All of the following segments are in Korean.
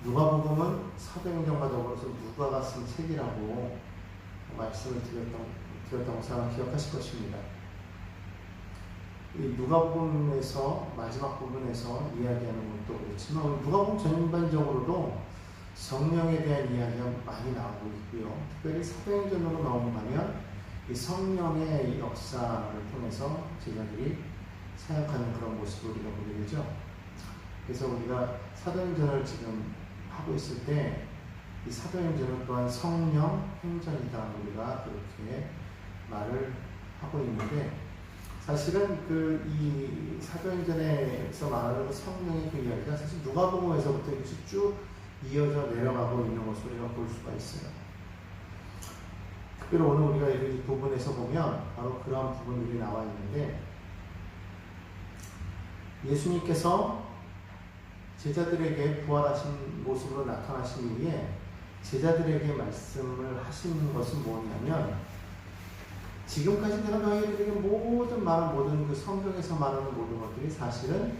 누가복음은 사도행전과 더불어서 누가가 쓴 책이라고 말씀을 드렸다고 사람 기억하실 것입니다. 이 누가복음에서 마지막 부분에서 이야기하는 것도 그렇지만 누가복음 전반적으로도 성령에 대한 이야기가 많이 나오고 있고요. 특별히 사도행전으로 넘어가면 이 성령의 역사를 통해서 제자들이 사역하는 그런 모습을 우리가 보게 되죠. 그래서 우리가 사도행전을 지금 하고 있을 때 이 사도행전은 또한 성령 행전이다 우리가 그렇게 말을 하고 있는데, 사실은 이 사도행전에서 말하는 성령의 그 이야기가 사실 누가복음에서부터 이렇게 쭉 이어져 내려가고 있는 것을 우리가 볼 수가 있어요. 특별히 오늘 우리가 이 부분에서 보면 바로 그런 부분들이 나와 있는데, 예수님께서 제자들에게 부활하신 모습으로 나타나신 이후에 제자들에게 말씀을 하신 것은 뭐냐면, 지금까지 내가 너희들에게 모든 그 성경에서 말하는 모든 것들이 사실은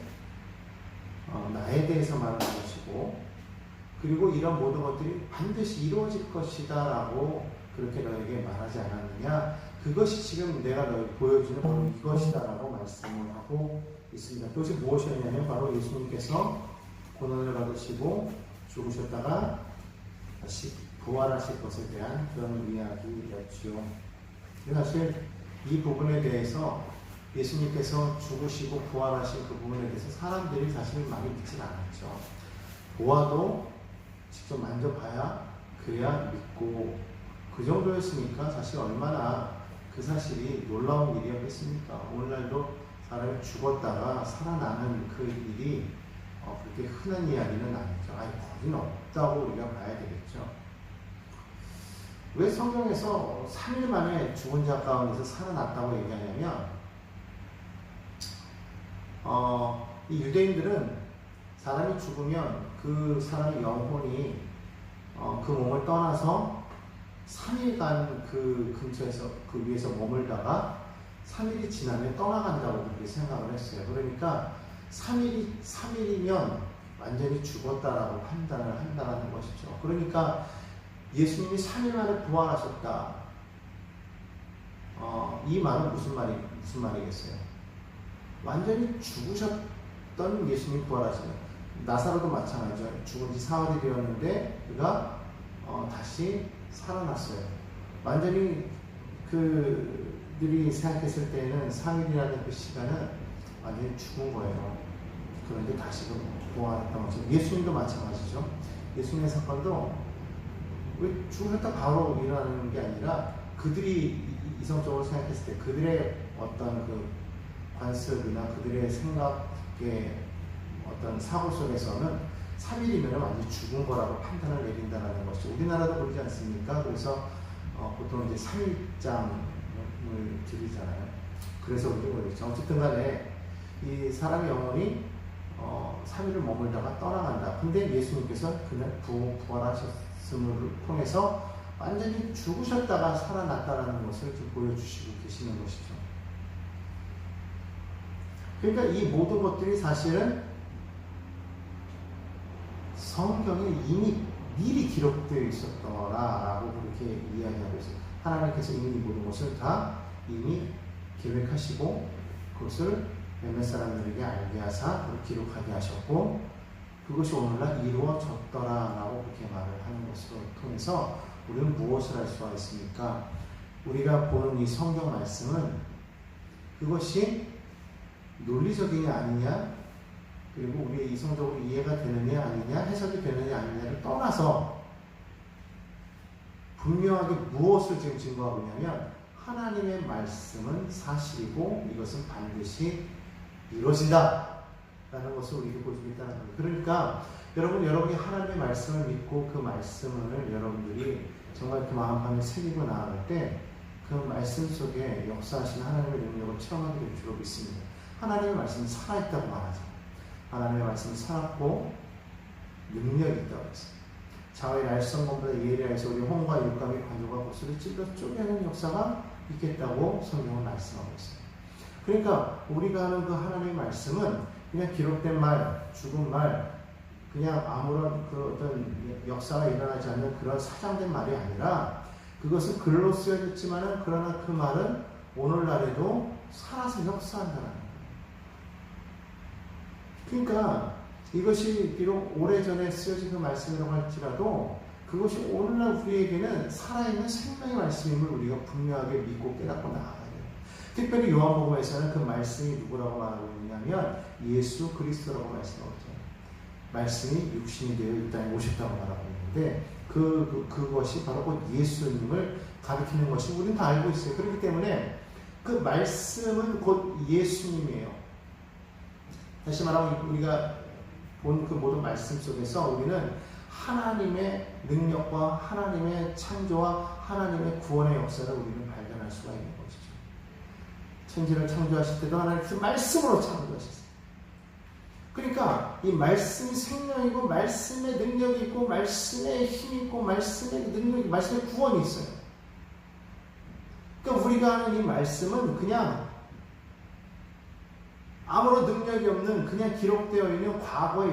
나에 대해서 말하는 것이고, 그리고 이런 모든 것들이 반드시 이루어질 것이다 라고 그렇게 너에게 말하지 않았느냐, 그것이 지금 내가 너에게 보여주는 바로 이것이다 라고 말씀을 하고 있습니다. 그것이 무엇이었냐면 바로 예수님께서 고난을 받으시고 죽으셨다가 다시 부활하실 것에 대한 그런 이야기였지요. 사실 이 부분에 대해서 예수님께서 죽으시고 부활하신 그 부분에 대해서 사람들이 사실 많이 믿진 않았죠. 보아도 직접 만져봐야 그래야 믿고, 그 정도였으니까 사실 얼마나 그 사실이 놀라운 일이었겠습니까? 오늘날도 사람이 죽었다가 살아나는 그 일이 그렇게 흔한 이야기는 아니죠. 거기는 없다고 우리가 봐야 되겠죠. 왜 성경에서 3일 만에 죽은 자 가운데서 살아났다고 얘기하냐면, 이 유대인들은 사람이 죽으면 그 사람의 영혼이 그 몸을 떠나서 3일간 그 근처에서 그 위에서 머물다가 3일이 지나면 떠나간다고 그렇게 생각을 했어요. 그러니까 3일이면 완전히 죽었다라고 판단을 한다는 것이죠. 그러니까 예수님이 3일 만에 부활하셨다. 이 말은 무슨 말이겠어요? 완전히 죽으셨던 예수님이 부활하시면, 나사로도 마찬가지죠. 죽은 지 사흘이 되었는데 그가 다시 살아났어요. 완전히 그들이 생각했을 때는 3일이라는 그 시간은 완전히 죽은 거예요. 그런데 다시금 부활했던 거죠. 예수님도 마찬가지죠. 예수님의 사건도 왜 죽으셨다 바로 일어나는 게 아니라, 그들이 이성적으로 생각했을 때 그들의 어떤 그 관습이나 그들의 생각의 어떤 사고 속에서는 3일이면 완전히 죽은 거라고 판단을 내린다는 것이죠. 우리나라도 그러지 않습니까? 그래서 보통 이제 3일장을 드리잖아요. 그래서 우리가 그렇죠. 어쨌든 간에 이 사람의 영혼이 3일을 머물다가 떠나간다. 근데 예수님께서 그날 부활하셨음을 통해서 완전히 죽으셨다가 살아났다는 것을 좀 보여주시고 계시는 것이죠. 그러니까 이 모든 것들이 사실은 성경에 이미 미리 기록되어 있었더라라고 그렇게 이야기하고 있어요. 하나님께서 이미 모든 것을 다 이미 계획하시고 그것을 몇몇 사람들에게 알게 하사 기록하게 하셨고, 그것이 오늘날 이루어졌더라라고 그렇게 말을 하는 것을 통해서 우리는 무엇을 할 수가 있습니까? 우리가 보는 이 성경 말씀은 그것이 논리적이냐 아니냐, 그리고 우리의 이성적으로 이해가 되느냐 아니냐, 해석이 되느냐 아니냐를 떠나서 분명하게 무엇을 지금 증거하고 있냐면, 하나님의 말씀은 사실이고 이것은 반드시 이루어진다 라는 것을 우리에게 보여주고 있다는 거예요. 그러니까 여러분이 하나님의 말씀을 믿고 그 말씀을 여러분들이 정말 그 마음판에 새기고 나아갈 때 그 말씀 속에 역사하신 하나님의 능력을 체험하게 될 줄로 믿습니다. 하나님의 말씀은 살아있다고 말하죠. 하나님의 말씀은 살았고 능력이 있다고 했습니다. 자와의 날성검보다 예리하여서 우리 홍과 육감의 관조가 고수를 찔러 쪼개는 역사가 있겠다고 성경은 말씀하고 있습니다. 그러니까 우리가 하는 그 하나님의 말씀은 그냥 기록된 말, 죽은 말, 그냥 아무런 그 어떤 역사가 일어나지 않는 그런 사장된 말이 아니라 그것은 글로 쓰여졌지만은 그러나 그 말은 오늘날에도 살아서 역사한다는 거예요. 그러니까 이것이 비록 오래전에 쓰여진 그 말씀이라고 할지라도 그것이 오늘날 우리에게는 살아있는 생명의 말씀임을 우리가 분명하게 믿고 깨닫고 나아가야 돼요. 특별히 요한복음에서는 그 말씀이 누구라고 말하고 있냐면 예수 그리스도라고 말씀하고 있잖아요. 말씀이 육신이 되어 이 땅에 오셨다고 말하고 있는데 그것이 바로 그 예수님을 가리키는 것이 우리는 다 알고 있어요. 그렇기 때문에 그 말씀은 곧 예수님이에요. 다시 말하면 우리가 본 그 모든 말씀 속에서 우리는 하나님의 능력과 하나님의 창조와 하나님의 구원의 역사를 우리는 발견할 수가 있는 것이죠. 천지를 창조하실 때도 하나님께서 말씀으로 창조하셨어요. 그러니까 이 말씀이 생명이고 말씀의 능력이 있고 말씀의 힘이 있고 말씀의 능력이 말씀의 구원이 있어요. 그러니까 우리가 하는 이 말씀은 그냥 아무런 능력이 없는 그냥 기록되어 있는 과거에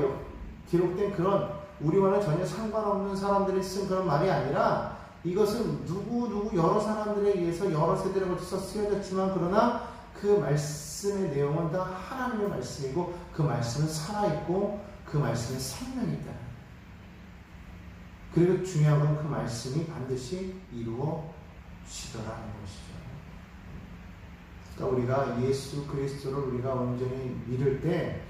기록된 그런 우리와는 전혀 상관없는 사람들이 쓴 그런 말이 아니라 이것은 누구 여러 사람들에 의해서 여러 세대를 거쳐서 쓰여졌지만 그러나 그 말씀의 내용은 다 하나님의 말씀이고 그 말씀은 살아있고 그 말씀은 생명이 있다. 그리고 중요한 건 그 말씀이 반드시 이루어지더라는 것이죠. 그러니까 우리가 예수 그리스도를 우리가 온전히 믿을 때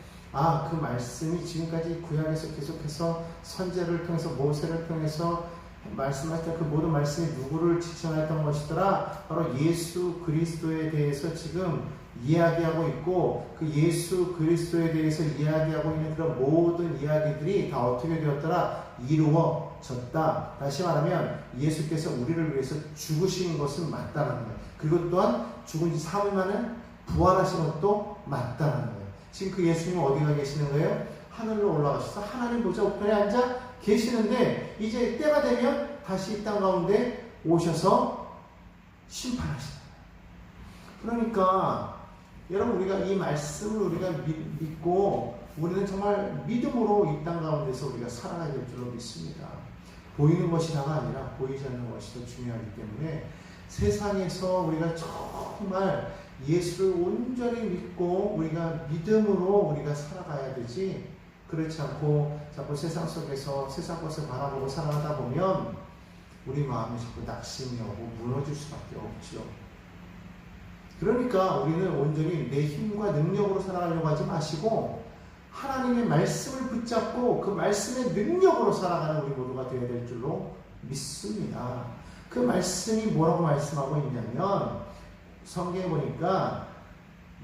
그 말씀이 지금까지 구약에서 계속해서 선지자를 통해서 모세를 통해서 말씀하셨던 그 모든 말씀이 누구를 지칭하였던 것이더라. 바로 예수 그리스도에 대해서 지금 이야기하고 있고 그 예수 그리스도에 대해서 이야기하고 있는 그런 모든 이야기들이 다 어떻게 되었더라? 이루어졌다. 다시 말하면 예수께서 우리를 위해서 죽으신 것은 맞다는 거예요. 그리고 또한 죽은 지 3일 만에 부활하신 것도 맞다는 거예요. 지금 그 예수님은 어디가 계시는 거예요? 하늘로 올라가셔서 하나님 보좌 우편에 앉아 계시는데 이제 때가 되면 다시 이 땅 가운데 오셔서 심판하신다. 그러니까 여러분 우리가 이 말씀을 우리가 믿고 우리는 정말 믿음으로 이 땅 가운데서 우리가 살아가야 될 줄로 믿습니다. 보이는 것이 다가 아니라 보이지 않는 것이 더 중요하기 때문에 세상에서 우리가 정말 예수를 온전히 믿고 우리가 믿음으로 우리가 살아가야 되지 그렇지 않고 자꾸 세상 속에서 세상 것을 바라보고 살아가다 보면 우리 마음이 자꾸 낙심이 오고 무너질 수밖에 없죠. 그러니까 우리는 온전히 내 힘과 능력으로 살아가려고 하지 마시고 하나님의 말씀을 붙잡고 그 말씀의 능력으로 살아가는 우리 모두가 되어야 될 줄로 믿습니다. 그 말씀이 뭐라고 말씀하고 있냐면 성경에 보니까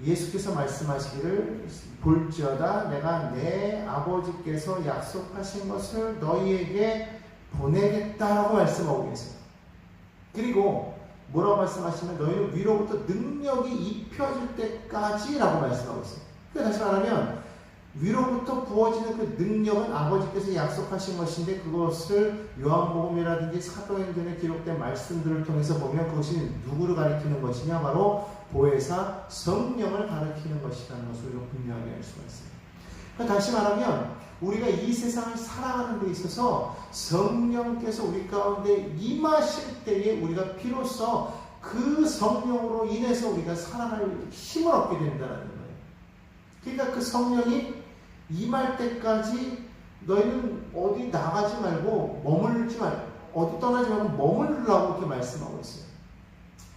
예수께서 말씀하시기를 볼지어다 내가 내 아버지께서 약속하신 것을 너희에게 보내겠다라고 말씀하고 계세요. 그리고 뭐라고 말씀하시면 너희는 위로부터 능력이 입혀질 때까지라고 말씀하고 있어요. 그러니까 다시 말하면 위로부터 부어지는 그 능력은 아버지께서 약속하신 것인데 그것을 요한복음이라든지 사도행전에 기록된 말씀들을 통해서 보면 그것이 누구를 가리키는 것이냐 바로 보혜사 성령을 가리키는 것이라는 것을 우리가 분명하게 알 수가 있습니다. 그러니까 다시 말하면 우리가 이 세상을 살아가는 데 있어서 성령께서 우리 가운데 임하실 때에 우리가 비로소 그 성령으로 인해서 우리가 살아갈 힘을 얻게 된다는 거예요. 그러니까 그 성령이 임할 때까지 너희는 어디 나가지 말고 머물지 말고 어디 떠나지 말고 머물라고 이렇게 말씀하고 있어요.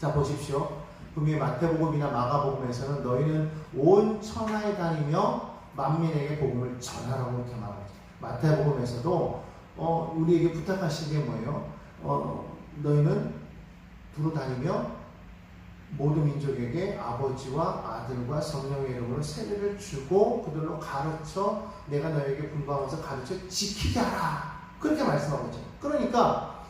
자 보십시오. 분명히 마태복음이나 마가복음에서는 너희는 온 천하에 다니며 만민에게 복음을 전하라고 이렇게 말하죠. 마태복음에서도 우리에게 부탁하신 게 뭐예요? 너희는 두루 다니며 모든 민족에게 아버지와 아들과 성령의 이름으로 세례를 주고 그들로 가르쳐 내가 너에게 분부하면서 가르쳐 지키게 하라. 그렇게 말씀하고 있죠. 그러니까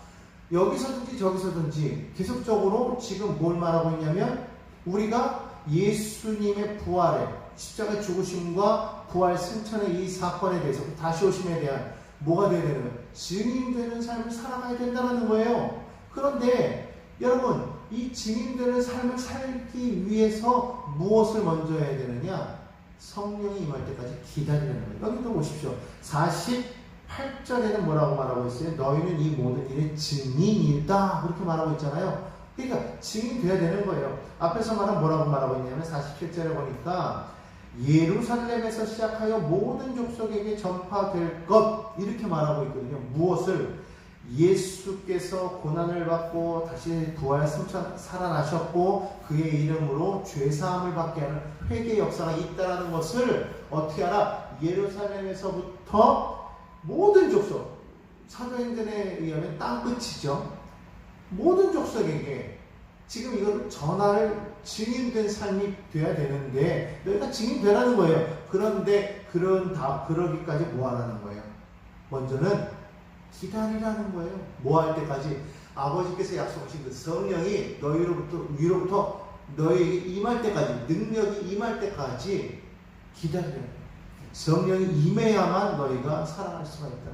여기서든지 저기서든지 계속적으로 지금 뭘 말하고 있냐면 우리가 예수님의 부활에 십자가 죽으심과 부활 승천의 이 사건에 대해서 다시 오심에 대한 뭐가 되어야 되는 거예요? 증인되는 삶을 살아가야 된다는 거예요. 그런데 여러분 이 증인되는 삶을 살기 위해서 무엇을 먼저 해야 되느냐? 성령이 임할 때까지 기다리라는 거예요. 여기도 보십시오. 48절에는 뭐라고 말하고 있어요? 너희는 이 모든 일의 증인이다. 그렇게 말하고 있잖아요. 그러니까 증인돼야 되는 거예요. 앞에서 뭐라고 말하고 있냐면 47절에 보니까 예루살렘에서 시작하여 모든 족속에게 전파될 것 이렇게 말하고 있거든요. 무엇을? 예수께서 고난을 받고 다시 부활 살아나셨고 그의 이름으로 죄사함을 받게 하는 회개 역사가 있다는 것을 어떻게 알아? 예루살렘에서부터 모든 족속, 사도행전에 의하면 땅끝이죠. 모든 족속에게 지금 이걸 전할 증인된 삶이 돼야 되는데 너희가 증인되라는 거예요. 그런데 그러기까지 뭐 하라는 거예요? 먼저는 기다리라는 거예요. 뭐 할 때까지? 아버지께서 약속하신 그 성령이 위로부터 너희에게 임할 때까지, 능력이 임할 때까지 기다리라는 거예요. 성령이 임해야만 너희가 살아갈 수가 있다.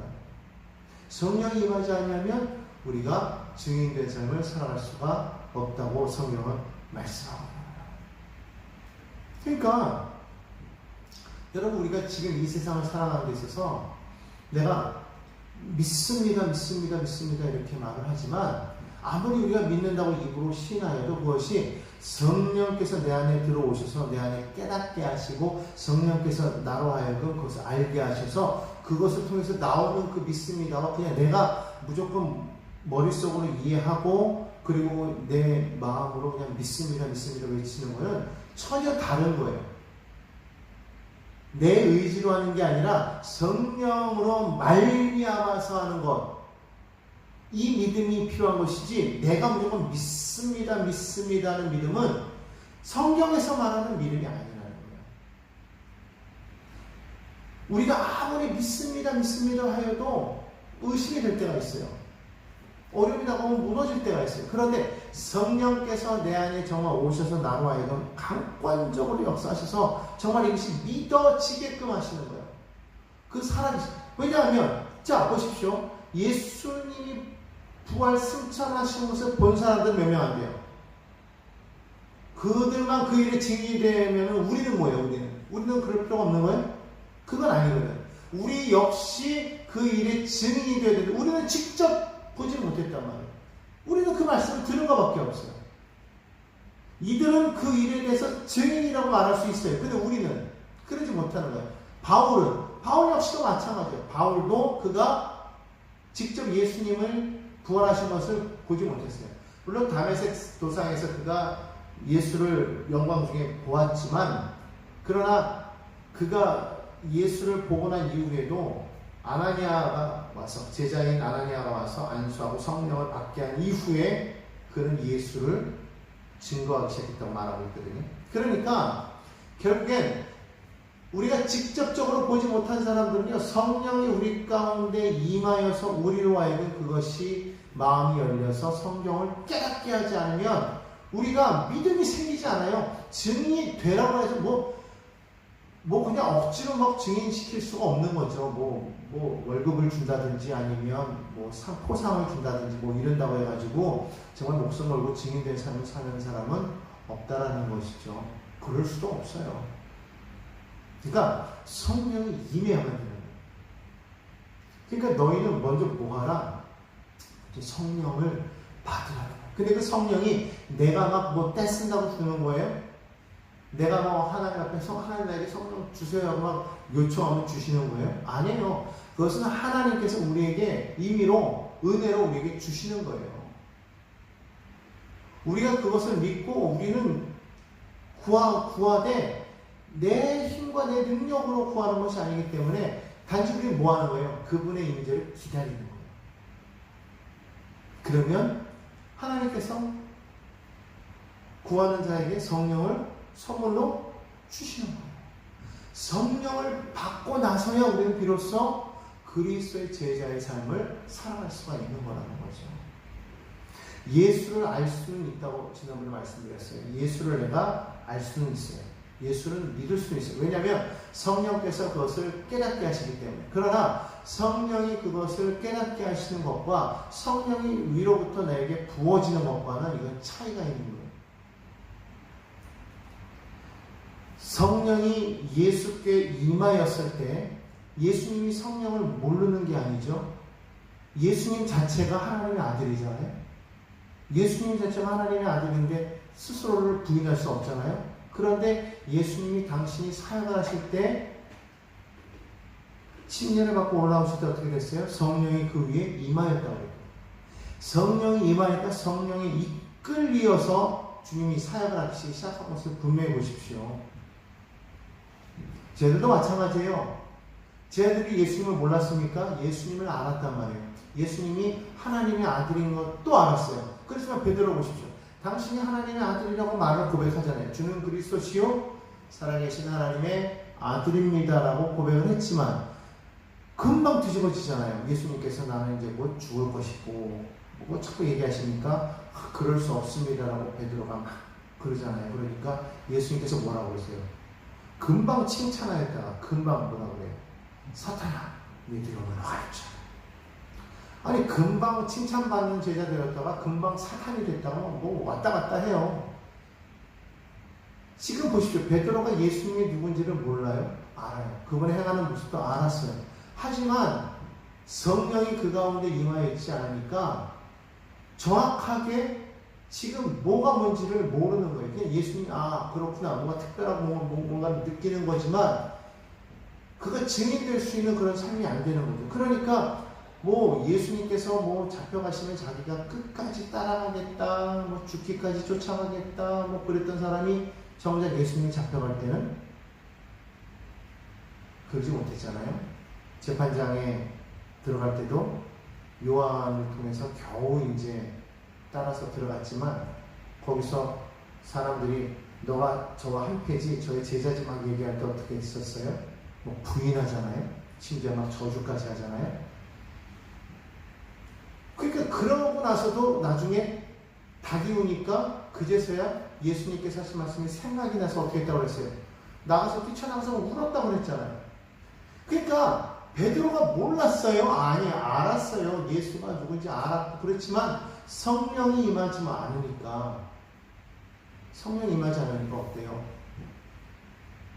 성령이 임하지 않으면 우리가 증인된 삶을 살아갈 수가 없다고 성경은 말씀하고 있습니다. 그러니까 여러분, 우리가 지금 이 세상을 살아가는 데 있어서 내가 믿습니다 이렇게 말을 하지만 아무리 우리가 믿는다고 입으로 시인하여도 그것이 성령께서 내 안에 들어오셔서 내 안에 깨닫게 하시고 성령께서 나로 하여금 그것을 알게 하셔서 그것을 통해서 나오는 그 믿습니다와 그냥 내가 무조건 머릿속으로 이해하고 그리고 내 마음으로 그냥 믿습니다 외치는 것은 전혀 다른 거예요. 내 의지로 하는 게 아니라 성령으로 말미암아서 하는 것, 이 믿음이 필요한 것이지 내가 무조건 믿습니다는 믿음은 성경에서 말하는 믿음이 아니라는 거예요. 우리가 아무리 믿습니다 하여도 의심이 될 때가 있어요. 어려움이 다가오면 무너질 때가 있어요. 그런데 성령께서 내 안에 정말 오셔서 나로 하여금 강권적으로 역사하셔서 정말 이것이 믿어지게끔 하시는 거예요. 그 살아계신. 왜냐하면 자 보십시오. 예수님이 부활 승천하신 것을 본 사람들 몇 명 안 돼요. 그들만 그 일에 증인이 되면 우리는 뭐예요? 우리는 그럴 필요가 없는 거예요? 그건 아니거든. 우리 역시 그 일에 증인이 되어야 되는데 우리는 직접 보지 못했단 말이에요. 우리는 그 말씀을 들은 것밖에 없어요. 이들은 그 일에 대해서 증인이라고 말할 수 있어요. 근데 우리는 그러지 못하는 거예요. 바울 역시도 마찬가지예요. 바울도 그가 직접 예수님을 부활하신 것을 보지 못했어요. 물론 다메섹 도상에서 그가 예수를 영광 중에 보았지만 그러나 그가 예수를 보고 난 이후에도 아나니아가 와서 제자인 아나니아가 와서 안수하고 성령을 받게 한 이후에 그는 예수를 증거하기 시작했다고 말하고 있거든요. 그러니까 결국엔 우리가 직접적으로 보지 못한 사람들은요, 성령이 우리 가운데 임하여서 우리로 하여금 그것이 마음이 열려서 성경을 깨닫게 하지 않으면 우리가 믿음이 생기지 않아요. 증인이 되라고 해서 뭐 그냥 억지로 막 증인시킬 수가 없는 거죠. 뭐 월급을 준다든지 아니면 뭐 포상을 준다든지 뭐 이런다고 해가지고 정말 목숨 걸고 증인된 삶을 사는 사람은 없다라는 것이죠. 그럴 수도 없어요. 그러니까 성령이 임해야만 되는 거예요. 그러니까 너희는 먼저 뭐 하라? 성령을 받으라는 거예요. 근데 그 성령이 내가 막 뭐 떼쓴다고 주는 거예요? 내가 뭐 하나님 앞에서 하나님 나에게 성령 주세요 하고 막 요청하면 주시는 거예요? 아니에요. 그것은 하나님께서 우리에게 임의로 은혜로 우리에게 주시는 거예요. 우리가 그것을 믿고 우리는 구하되 내 힘과 내 능력으로 구하는 것이 아니기 때문에 단지 우리는 뭐 하는 거예요? 그분의 임재를 기다리는 거예요. 그러면 하나님께서 구하는 자에게 성령을 선물로 주시는 거예요. 성령을 받고 나서야 우리는 비로소 그리스도의 제자의 삶을 살아갈 수가 있는 거라는 거죠. 예수를 알 수는 있다고 지난번에 말씀드렸어요. 예수를 내가 알 수는 있어요. 예수를 믿을 수는 있어요. 왜냐하면 성령께서 그것을 깨닫게 하시기 때문에. 그러나 성령이 그것을 깨닫게 하시는 것과 성령이 위로부터 나에게 부어지는 것과는 이건 차이가 있는 거예요. 성령이 예수께 임하였을 때 예수님이 성령을 모르는 게 아니죠. 예수님 자체가 하나님의 아들이잖아요. 예수님 자체가 하나님의 아들인데 스스로를 부인할 수 없잖아요. 그런데 예수님이 당신이 사역을 하실 때 침례를 받고 올라오실 때 어떻게 됐어요? 성령이 그 위에 임하였다고 해요. 성령이 임하니까 성령에 이끌리어서 주님이 사역을 하기 시작한 것을 분명히 보십시오. 저희들도 마찬가지예요. 저희들이 예수님을 몰랐습니까? 예수님을 알았단 말이에요. 예수님이 하나님의 아들인 것도 알았어요. 그렇지만 베드로 보십시오. 당신이 하나님의 아들이라고 말을 고백하잖아요. 주는 그리스도시요 살아계신 하나님의 아들입니다라고 고백을 했지만 금방 뒤집어지잖아요. 예수님께서 나는 이제 곧 죽을 것이고 뭐 자꾸 얘기하시니까 그럴 수 없습니다라고 베드로가 막 그러잖아요. 그러니까 예수님께서 뭐라고 그러세요? 금방 칭찬하였다가 금방 뭐라고 그래요? 사탄아, 너희들이 오늘 화였죠. 아니 금방 칭찬받는 제자 되었다가 금방 사탄이 됐다가 뭐 왔다 갔다 해요. 지금 보십시오. 베드로가 예수님이 누군지를 몰라요? 알아요. 그분의 행하는 모습도 알았어요. 하지만 성령이 그 가운데 임하여 있지 않으니까 정확하게 지금 뭐가 뭔지를 모르는 거예요. 그냥 예수님이 그렇구나 뭔가 특별하고 뭔가 느끼는 거지만 그거 증인될 수 있는 그런 삶이 안 되는 거죠. 그러니까 뭐 예수님께서 뭐 잡혀가시면 자기가 끝까지 따라가겠다, 뭐 죽기까지 쫓아가겠다, 뭐 그랬던 사람이 정작 예수님이 잡혀갈 때는 그러지 못했잖아요. 재판장에 들어갈 때도 요한을 통해서 겨우 이제 따라서 들어갔지만 거기서 사람들이 너가 저와 함께지 저의 제자지 막 얘기할 때 어떻게 했었어요? 뭐 부인하잖아요. 심지어 막 저주까지 하잖아요. 그러니까 그러고 나서도 나중에 닭이 오니까 그제서야 예수님께서 하신 말씀이 생각이 나서 어떻게 했다고 그랬어요? 나가서 뛰쳐나가서 울었다고 그랬잖아요. 그러니까 베드로가 몰랐어요? 아니, 알았어요. 예수가 누군지 알았고 그렇지만 성령이 임하지 않으니까 성령이 임하지 않으니까 어때요?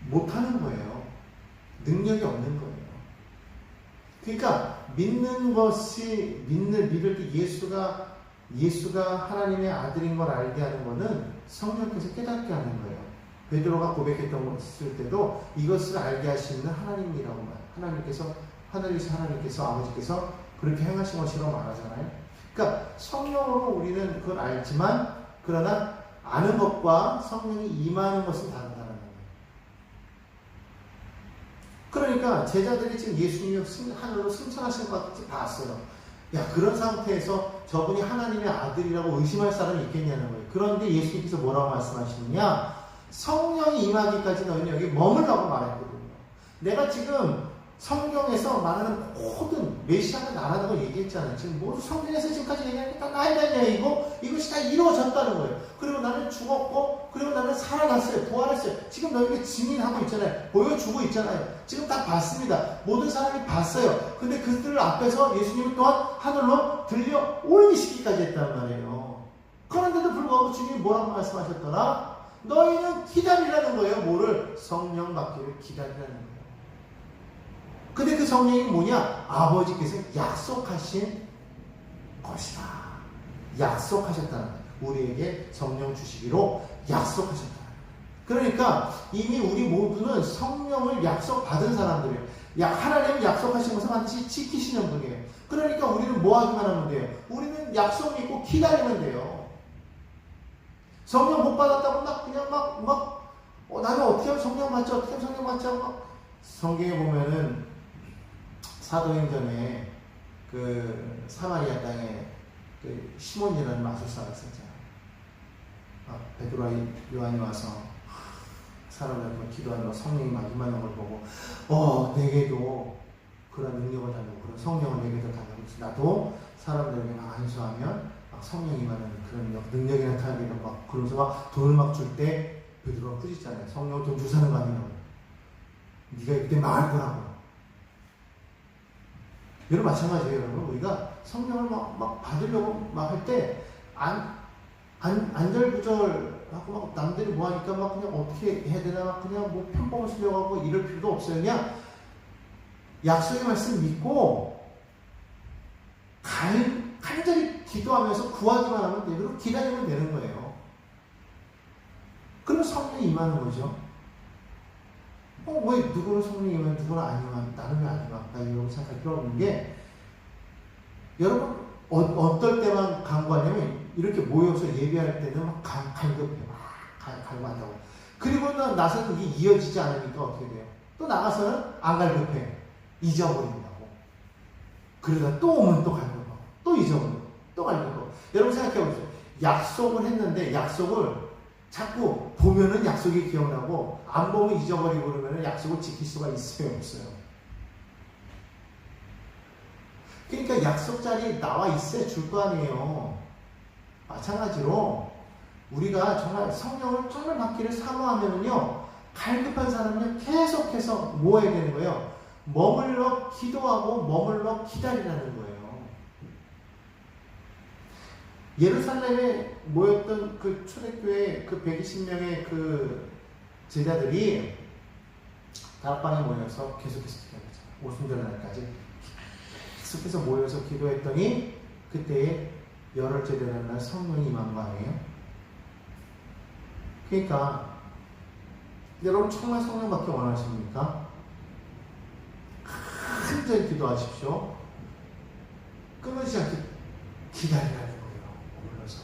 못하는 거예요. 능력이 없는 거예요. 그러니까 믿는 것이 믿을 때 예수가 하나님의 아들인 걸 알게 하는 것은 성령께서 깨닫게 하는 거예요. 베드로가 고백했던 것을 때도 이것을 알게 하시는 하나님이라고 말해요. 하나님께서 아버지께서 그렇게 행하신 것이라고 말하잖아요. 그러니까 성령으로 우리는 그걸 알지만 그러나 아는 것과 성령이 임하는 것은 다르다는 거예요. 그러니까 제자들이 지금 예수님이 하늘로 승천하신 것 같이 봤어요. 야, 그런 상태에서 저분이 하나님의 아들이라고 의심할 사람이 있겠냐는 거예요. 그런데 예수님께서 뭐라고 말씀하시느냐? 성령이 임하기까지 너희는 여기 머물라고 말했거든요. 내가 지금 성경에서 말하는 모든 메시아가 나라는 걸 얘기했잖아요. 지금 모두 성경에서 지금까지 얘기하는 게 다 나에 대한 얘기고 이것이 다 이루어졌다는 거예요. 그리고 나는 죽었고 그리고 나는 살아났어요. 부활했어요. 지금 너희에게 증인하고 있잖아요. 보여주고 있잖아요. 지금 다 봤습니다. 모든 사람이 봤어요. 근데 그들 앞에서 예수님이 또한 하늘로 들려 올리시기까지 했단 말이에요. 그런데도 불구하고 주님이 뭐라고 말씀하셨더라? 너희는 기다리라는 거예요. 뭐를? 성령 받기를 기다리라는 거예요. 근데 그 성령이 뭐냐? 아버지께서 약속하신 것이다. 약속하셨다는 거예요. 우리에게 성령 주시기로 약속하셨다는 거예요. 그러니까 이미 우리 모두는 성령을 약속받은 사람들이에요. 하나님이 약속하신 것을 반드시 지키시는 분이에요. 그러니까 우리는 뭐 하기만 하면 돼요? 우리는 약속 믿고 기다리면 돼요. 성령 못 받았다고 나는 어떻게 하면 성령 받지? 어떻게 하면 성령 받지? 하고 성경에 보면은 사도행전에 그 사마리아 땅에 그 시몬이라는 마술사가 있었잖아요. 베드로와 요한이 와서 사람들 기도하는 거 성령이 막 임하는 걸 보고 내게도 그런 능력을 달라고 그런 성령을 내게도 달라고 해서 나도 사람들에게 막 안수하면 막 성령이 임하는 그런 능력이 나타나기를 막 그러면서 막 돈을 막 줄 때 베드로가 꾸짖잖아요. 성령을 돈 주사는 거 아니냐고. 네가 이때 망할 거라고. 여러분 마찬가지예요. 여러분 우리가 성령을 막 받으려고 막 할 때 안절부절 하고 막 남들이 뭐 하니까 막 그냥 어떻게 해야 되나 막 그냥 뭐 편법을 쓰려고 하고 이럴 필요도 없어요. 그냥 약속의 말씀 믿고 간절히 기도하면서 구하기만 하면 돼요. 그리고 기다리면 되는 거예요. 그러면 성령이 임하는 거죠. 왜 누구는 성령이 임하면 누구는 안 임하면 나는 왜 안 임할까 이러고 생각할 필요 없는 게 여러분 어떨 때만 간구하냐면 이렇게 모여서 예배할 때는 막 갈급해 막 갈구한다고. 그리고 나서는 이게 이어지지 않으니까 어떻게 돼요? 또 나가서는 안 갈급해. 잊어버린다고. 그러다 또 오면 또 갈급하고 또 잊어버리고 또 갈급하고. 여러분 생각해보세요. 약속을 했는데 약속을 자꾸 보면은 약속이 기억나고 안 보면 잊어버리고 그러면은 약속을 지킬 수가 있어요 없어요? 그러니까 약속 자리에 나와 있어야 줄 거 아니에요. 마찬가지로 우리가 정말 성령을 정말 받기를 사모하면요 갈급한 사람은 계속해서 뭐 해야 되는 거예요? 머물러 기도하고 머물러 기다리라는 거예요. 예루살렘에 모였던 그 초대교회 그 120명의 그 제자들이 다락방에 모여서 계속해서 기도했죠. 오순절 날까지 계속해서 모여서 기도했더니 그때에 열흘째 되는 날 성령이 임한 거 아니에요? 그러니까 여러분 정말 성령 받기 원하십니까? 간절히 기도하십시오. 끊어지지 않게 기다리라는 거예요. 올라서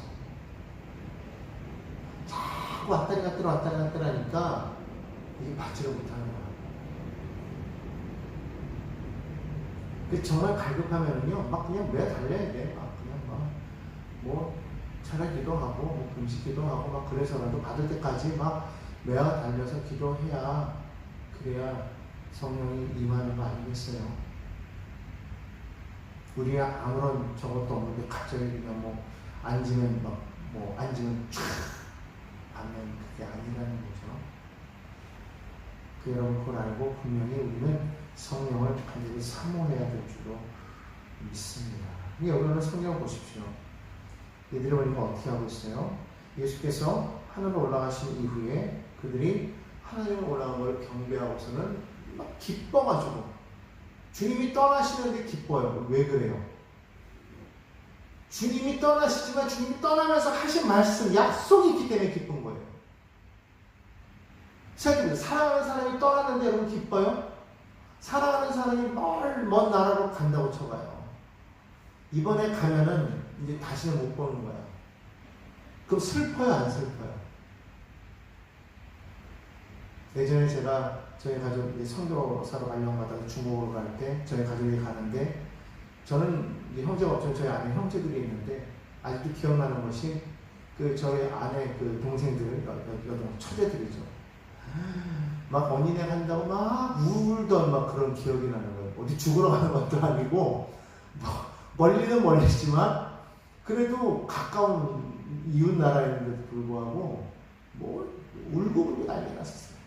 자꾸 왔다리 갔다리 왔다리 갔다리 하니까 이게 받지를 못하는 거야. 정말 갈급하면은요 막 그냥 매 달려야 돼. 막 그냥 막 뭐 차라리 기도하고 뭐 금식 기도하고 막 그래서라도 받을 때까지 막 매와 달려서 기도해야 그래야 성령이 임하는 거 아니겠어요? 우리가 아무런 저것도 없는데 갑자기 그냥 뭐 앉으면 막 뭐 앉으면 쫙 하면 그게 아니라는 거죠. 그 여러분 그걸 알고 분명히 우리는 성령을 간절히 사모해야 될 줄로 믿습니다. 여러분은 성경을 보십시오. 이들이 보니까 어떻게 하고 있어요? 예수께서 하늘로 올라가신 이후에 그들이 하나님으로 올라간 걸 경배하고서는 막 기뻐가지고 주님이 떠나시는데 기뻐요. 왜 그래요? 주님이 떠나시지만 주님이 떠나면서 하신 말씀, 약속이 있기 때문에 기쁜 거예요. 생각해보세요. 사랑하는 사람이 떠나는데 여러분 기뻐요? 사랑하는 사람이 먼 나라로 간다고 쳐봐요. 이번에 가면은 이제 다시는 못 보는 거야. 그럼 슬퍼요, 안 슬퍼요? 예전에 제가 저희 가족 선교사로 발령받아서 중국으로 갈 때 저희 가족이 가는데 저는 형제가 없죠. 저희 안에 형제들이 있는데 아직도 기억나는 것이 그 저희 아내 그 동생들 여동 처제들이죠. 막 언니네 간다고 막 울던 막 그런 기억이 나는 거예요. 어디 죽으러 가는 것도 아니고 뭐 멀리는 멀리지만 그래도 가까운 이웃 나라인데도 불구하고 뭐 울고 난리 났었어요.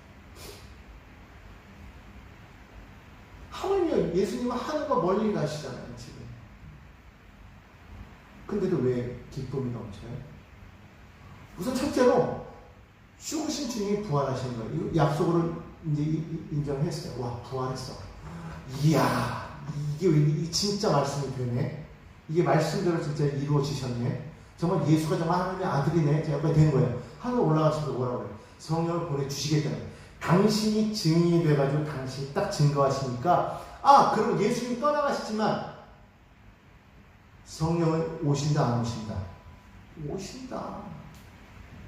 하물며 예수님은 하늘과 멀리 가시잖아요, 지금. 근데도 왜 기쁨이 넘쳐요? 우선 첫째로 죽으신 주님이 부활하신 거예요. 이 약속으로 이제 인정했어요. 와, 부활했어. 이야, 이게 진짜 말씀이 되네. 이게 말씀대로 진짜 이루어지셨네. 정말 예수가 정말 하나님의 아들이네. 제가 된 거예요. 하늘 올라가셔서 뭐라고 해요? 성령을 보내주시겠다는 거예요. 당신이 증인이 돼가지고 당신이 딱 증거하시니까 그럼 예수님 떠나가시지만 성령은 오신다 안 오신다? 오신다.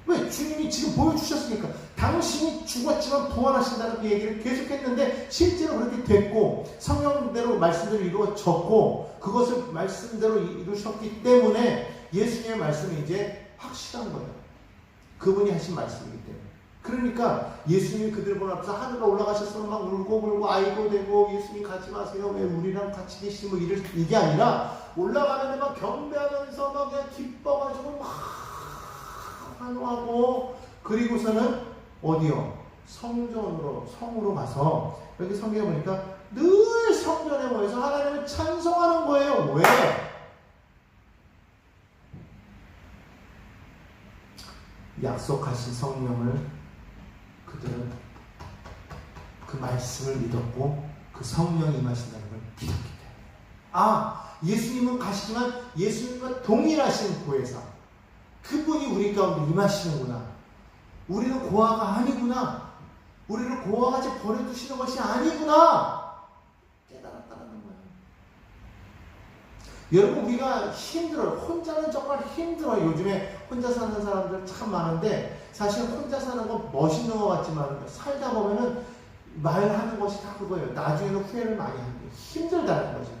왜? 주님이 지금 보여주셨으니까. 당신이 죽었지만 부활하신다는 그 얘기를 계속했는데 실제로 그렇게 됐고 성령대로 말씀대로 이루어졌고 그것을 말씀대로 이루셨기 때문에 예수님의 말씀이 이제 확실한 거예요. 그분이 하신 말씀이기 때문에. 그러니까 예수님이 그들 보는 앞에서 하늘로 올라가셔서 막 울고 아이고 되고 예수님 가지 마세요. 왜 우리랑 같이 계시고 이게 아니라 올라가는데 막 경배하면서 막 그냥 기뻐가지고 막 환호하고 그리고서는 어디요? 성으로 가서 여기 성경에 보니까 늘 성전에 모여서 하나님을 찬송하는 거예요. 왜? 약속하신 성령을 그들은 그 말씀을 믿었고 그 성령이 임하신다는 걸 믿었기 때문에 예수님은 가시지만 예수님과 동일하신 보혜사 그분이 우리 가운데 임하시는구나. 우리는 고아가 아니구나. 우리를 고아같이 버려두시는 것이 아니구나. 깨달았다는 거예요. 여러분 우리가 힘들어요. 혼자는 정말 힘들어요. 요즘에 혼자 사는 사람들 참 많은데 사실 혼자 사는 건 멋있는 것 같지만 살다 보면은 말하는 것이 다 그거예요. 나중에는 후회를 많이 하는 거예요. 힘들다는 거죠.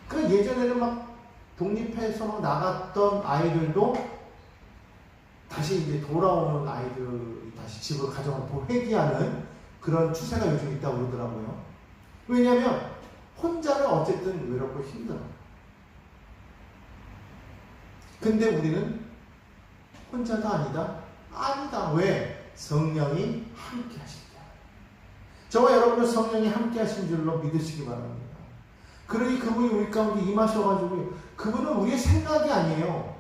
그 예전에는 막 독립해서 막 나갔던 아이들도 다시 이제 돌아오는 아이들이 다시 집을 가정을 회귀하는 그런 추세가 요즘 있다고 그러더라고요. 왜냐하면 혼자는 어쨌든 외롭고 힘들어. 근데 우리는 혼자도 아니다? 아니다. 왜? 성령이 함께 하실 때. 저와 여러분은 성령이 함께 하신 줄로 믿으시기 바랍니다. 그러니 그분이 우리 가운데 임하셔가지고 그분은 우리의 생각이 아니에요.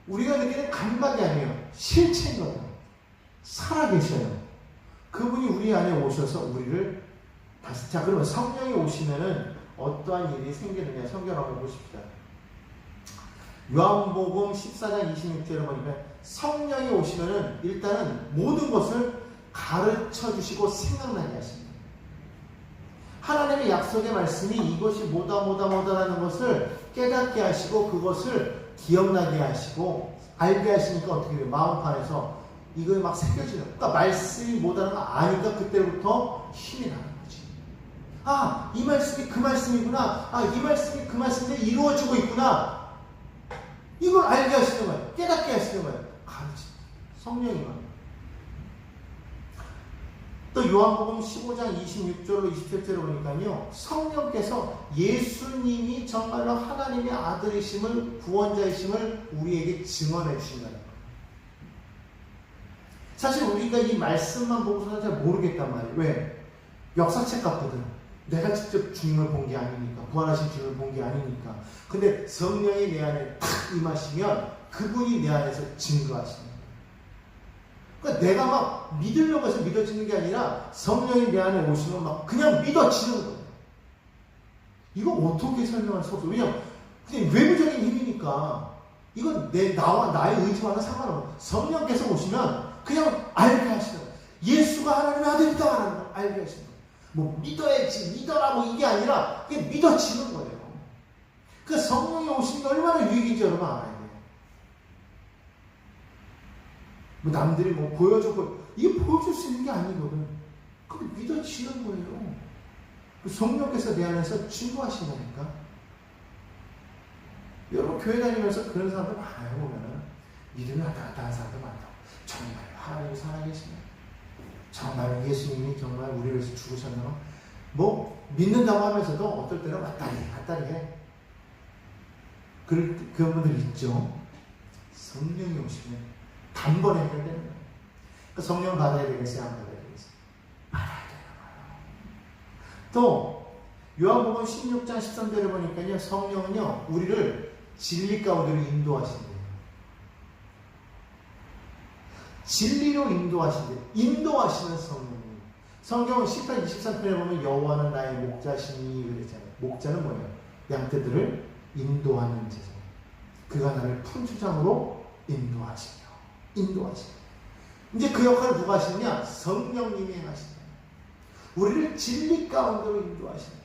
우리가 느끼는 감각이 아니에요. 실체인 거예요. 살아계셔요. 그분이 우리 안에 오셔서 우리를 다시 자 그러면 성령이 오시면은 어떠한 일이 생기느냐 성경 한번 보십시다. 요한복음 14장 26절에 보니까 성령이 오시면은 일단은 모든 것을 가르쳐 주시고 생각나게 하십니다. 하나님의 약속의 말씀이 이것이 뭐다라는 것을 깨닫게 하시고 그것을 기억나게 하시고 알게 하시니까 어떻게 돼요? 마음판에서 이거에 막 새겨지는 그러니까 말씀이 뭐다라는 거 아니까 그때부터 힘이 나는 거지. 이 말씀이 그 말씀이구나. 이 말씀이 그 말씀인데 이루어지고 있구나. 이걸 알게 하시는 거예요. 깨닫게 하시는 거예요. 가르치 성령이만. 또 요한복음 15장 26절로 27절을 보니까요. 성령께서 예수님이 정말로 하나님의 아들이심을 구원자이심을 우리에게 증언해 주신다는 거예요. 사실 우리가 이 말씀만 보고서는 잘 모르겠단 말이에요. 왜? 역사책 같거든. 내가 직접 주님을 본 게 아니니까. 부활하신 주님을 본 게 아니니까. 근데 성령이 내 안에 탁 임하시면 그분이 내 안에서 증거하시는 거예요. 그러니까 내가 막 믿으려고 해서 믿어지는 게 아니라 성령이 내 안에 오시면 막 그냥 믿어지는 거예요. 이거 어떻게 설명할 수 없어. 왜냐면 그냥 외부적인 힘이니까 이건 나와 나의 의지와는 상관없어요. 성령께서 오시면 그냥 알게 하시는 거예요. 예수가 하나님의 아들이다라는 걸 알게 하시는 거예요. 뭐 믿어야지 믿어라 뭐 이게 아니라 그게 믿어지는 거예요. 그 성령이 오시는 게 얼마나 유익인지 여러분 알아야 돼요. 뭐 남들이 뭐 이게 보여줄 수 있는 게 아니거든. 그게 믿어지는 거예요. 그 성령께서 내 안에서 증거하신다니까. 여러분 교회 다니면서 그런 사람들 많아요. 보면은 믿음이 왔다 갔다 하는 사람들 많다고. 정말 하나님이 살아계시네. 정말 예수님이 정말 우리를 위해서 죽으셨나? 뭐 믿는다고 하면서도 어떨 때는 왔다리 해. 그런 분들 있죠. 성령이 오시면 단번에 해결되는 거예요. 그러니까 성령 받아야 되겠어요? 안 받아야 되겠어요? 받아야 돼요. 또 요한복음 16장 13절에 보니까요. 성령은요. 우리를 진리 가운데로 인도하신대요. 진리로 인도하신대요. 인도하시는 성령님. 성경은 10편 23편에 보면 여호와는 나의 목자시니 그랬잖아요. 목자는 뭐예요? 양떼들을 인도하는 제자. 그가 나를 푸른 초장으로 인도하시며. 이제 그 역할을 누가 하시느냐? 성령님이 행하신다. 우리를 진리 가운데로 인도하신다.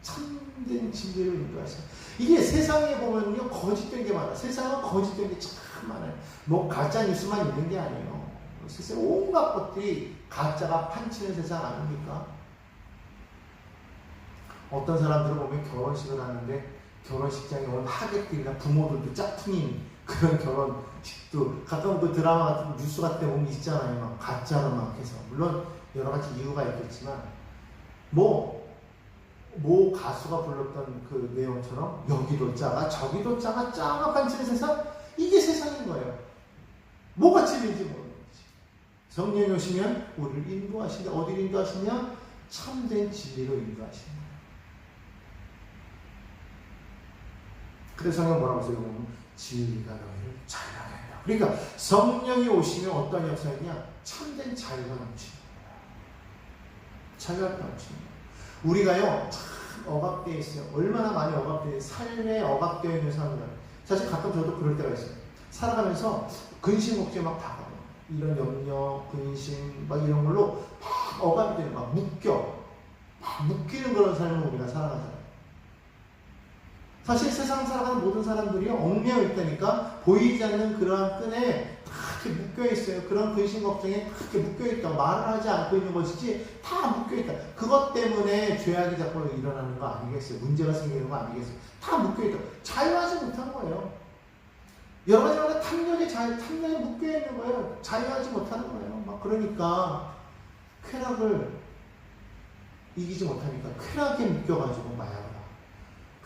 참된 진리로 인도하신다. 이게 세상에 보면요 거짓된 게 많아. 세상은 거짓된 게 참 많아요. 뭐 가짜 뉴스만 있는 게 아니에요. 세상에 온갖 것들이 가짜가 판치는 세상 아닙니까? 어떤 사람들을 보면 결혼식을 하는데 결혼식장에 오는 하객들이나 부모들도 짝퉁인 그런 결혼식도 가끔 그 드라마 같은 뉴스 같은 데 보면 있잖아요. 막 가짜로 막 해서. 물론 여러 가지 이유가 있겠지만 뭐 가수가 불렀던 그 내용처럼 여기도 짜가 저기도 짜가 판치는 세상? 이게 세상인 거예요. 뭐가 진리인지 모르는 거지. 성령이 오시면 우리를 인도하신다. 어디를 인도하시냐? 참된 진리로 인도하신다. 그래서 성경 뭐라고 써요? 진리가 너희를 자유하게 한다. 그러니까 성령이 오시면 어떤 역사이냐? 참된 자유가 넘칩니다. 자유가 넘칩니다. 우리가요 참 억압되어 있어요. 얼마나 많이 억압되어 삶에 억압되어 있는 사람들. 사실 가끔 저도 그럴 때가 있어요. 살아가면서 근심 걱정 막 다가요. 이런 염려, 근심 막 이런 걸로 막 억압이 되는 막 묶이는 그런 삶을 우리가 살아가잖아요. 사실 세상 살아가는 모든 사람들이 얽매여 있다니까 보이지 않는 그러한 끈에 다 이렇게 묶여 있어요. 그런 근심 걱정에 다 이렇게 묶여 있다. 말을 하지 않고 있는 것이지 다 묶여 있다. 그것 때문에 죄악이 자꾸 일어나는 거 아니겠어요? 문제가 생기는 거 아니겠어요? 다 묶여 있다. 자유하지 못한 거예요. 여러 가지 탐욕에 묶여 있는 거예요. 자유하지 못하는 거예요. 막 그러니까 쾌락을 이기지 못하니까 쾌락에 묶여가지고 마약을 하고,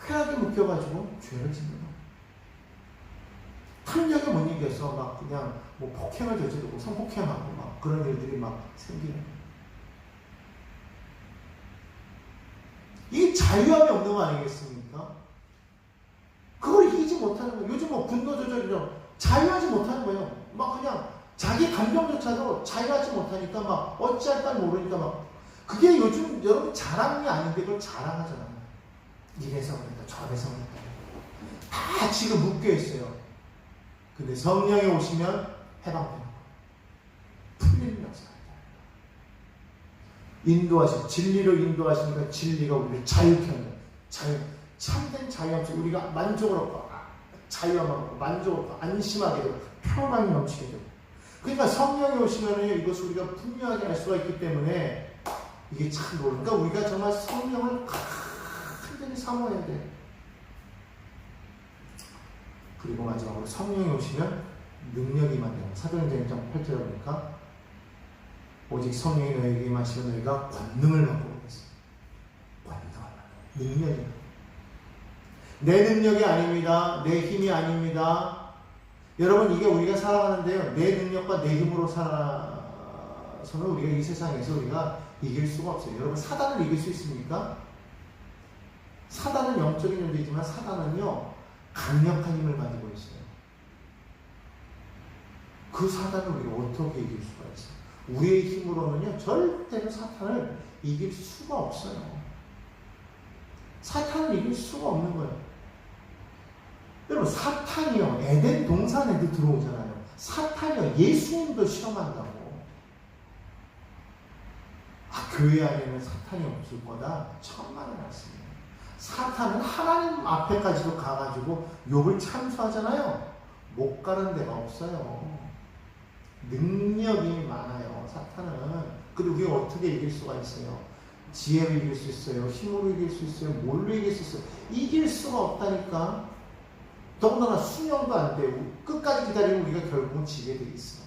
쾌락에 묶여가지고 죄를 짓는 거예요. 탐욕에 못 이겨서 막 그냥 뭐 폭행을 저지르고 성폭행하고 막 그런 일들이 막 생기는 거예요. 이게 자유함이 없는 거 아니겠습니까? 그걸 이기지 못하는 거예요. 요즘 뭐 분노 조절이랑 자유하지 못하는 거예요. 막 그냥 자기 감정조차도 자유하지 못하니까 막 어찌할 줄 모르니까 막 그게 요즘 여러분 자랑이 아닌데 그걸 자랑하잖아요. 이래서 그랬다 저래서 그랬다 다 지금 묶여있어요. 근데 성령이 오시면 해방되는 거예요. 풀리는 역사가 인도하시고 진리로 인도하시니까 진리가 우리를 자유케 한다. 참된 자유함 속에 우리가 만족을 얻고 자유함을 얻고 만족을 얻고 안심하게 되고 평안이 넘치게 되고, 그러니까 성령이 오시면 이것을 우리가 분명하게 알 수가 있기 때문에 이게 참 놀라워. 그러니까 우리가 정말 성령을 완전히 사모해야 돼. 그리고 마지막으로 성령이 오시면 능력이 임한다. 사도행전 1장 8절에 보니까 오직 성령이 너에게 임하시면 너희가 권능을 받고 오겠어. 권능, 능력이. 내 능력이 아닙니다. 내 힘이 아닙니다. 여러분 이게 우리가 살아가는데요. 내 능력과 내 힘으로 살아서는 우리가 이 세상에서 우리가 이길 수가 없어요. 여러분 사단을 이길 수 있습니까? 사단은 영적인 존재이지만 사단은요 강력한 힘을 가지고 있어요. 그 사단을 우리가 어떻게 이길 수가 있어요? 우리의 힘으로는요 절대로 사탄을 이길 수가 없어요. 사탄을 이길 수가 없는 거예요. 여러분 사탄이요 에덴 동산에도 들어오잖아요. 사탄이요 예수님도 실험한다고. 교회 안에는 사탄이 없을 거다. 천만의 말씀이에요. 사탄은 하나님 앞에까지도 가가지고 욥을 참수하잖아요. 못 가는 데가 없어요. 능력이 많아요. 사탄은. 그리고 우리가 어떻게 이길 수가 있어요? 지혜로 이길 수 있어요. 힘으로 이길 수 있어요. 뭘로 이길 수 있어요? 이길 수가 없다니까. 더군다나 수년도 안 되고 끝까지 기다리면 우리가 결국은 지게 돼 있어.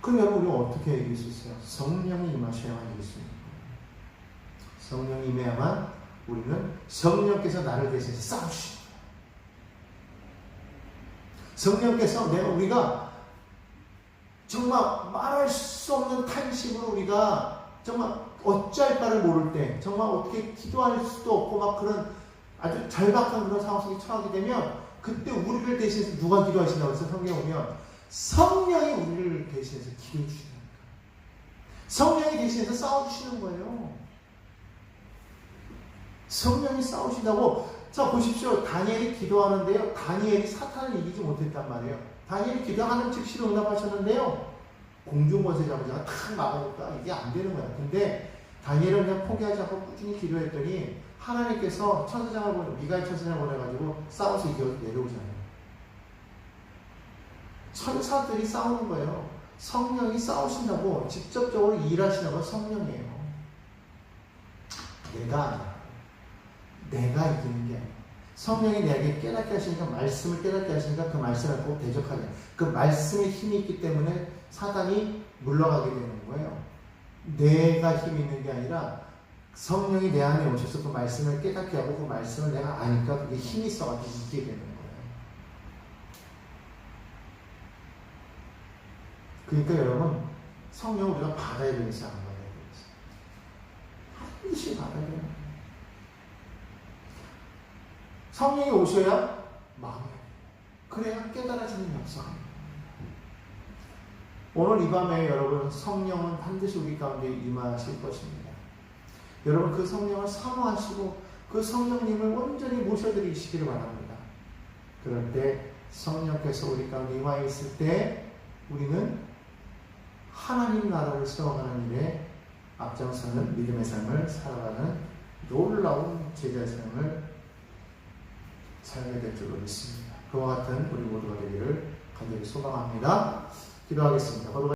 그럼 여러분 우리가 어떻게 이길 수 있어요? 성령이 임하셔야만 이길 수 있는 거예요. 성령이 임해야만 우리는 성령께서 나를 대신해서 싸우시는 거예요. 성령께서 우리가 정말 말할 수 없는 탄식으로 우리가 정말 어찌할 바를 모를 때 정말 어떻게 기도할 수도 없고 막 그런 아주 절박한 그런 상황 속에 처하게 되면 그때 우리를 대신해서 누가 기도하신다고 해서 성경에 보면 성령이 우리를 대신해서 기도해 주시는 거예요. 성령이 대신해서 싸워주시는 거예요. 성령이 싸우신다고. 자 보십시오. 다니엘이 기도하는데요. 다니엘이 사탄을 이기지 못했단 말이에요. 다니엘이 기도하는 즉시로 응답하셨는데요. 공중권세 잡은 자가 탁 막으니까 이게 안 되는 거야. 근데 다니엘은 그냥 포기하지 않고 꾸준히 기도했더니 하나님께서 미가엘 천사장을 보내가지고 싸워서 이겨 내려오잖아요. 천사들이 싸우는 거예요. 성령이 싸우신다고 직접적으로 일하시는 건 성령이에요. 내가 아니야. 내가 이기는 게 아니야. 성령이 내게 깨닫게 하시니까 말씀을 깨닫게 하시니까 그 말씀을 꼭 대적하게. 그 말씀에 힘이 있기 때문에 사단이 물러가게 되는 거예요. 내가 힘이 있는 게 아니라 성령이 내 안에 오셔서 그 말씀을 깨닫게 하고 그 말씀을 내가 아니까 그게 힘이 있어가지고 이기게 되는 거예요. 그러니까 여러분 성령을 우리가 받아야 되겠어요? 안 받아야 되겠어요? 반드시 받아야 돼요. 성령이 오셔야 마음에 그래야 깨달아지는 역사입니다. 오늘 이 밤에 여러분 성령은 반드시 우리 가운데 임하실 것입니다. 여러분 그 성령을 사모하시고 그 성령님을 온전히 모셔드리시기를 바랍니다. 그럴 때 성령께서 우리 가운데 임하 있을 때 우리는 하나님 나라를 세워가는 일에 앞장서는 믿음의 삶을 살아가는 놀라운 제자의 삶을 살게 될 줄로 믿습니다. 그와 같은 우리 모두가 되기를 간절히 소망합니다. 기도하겠습니다.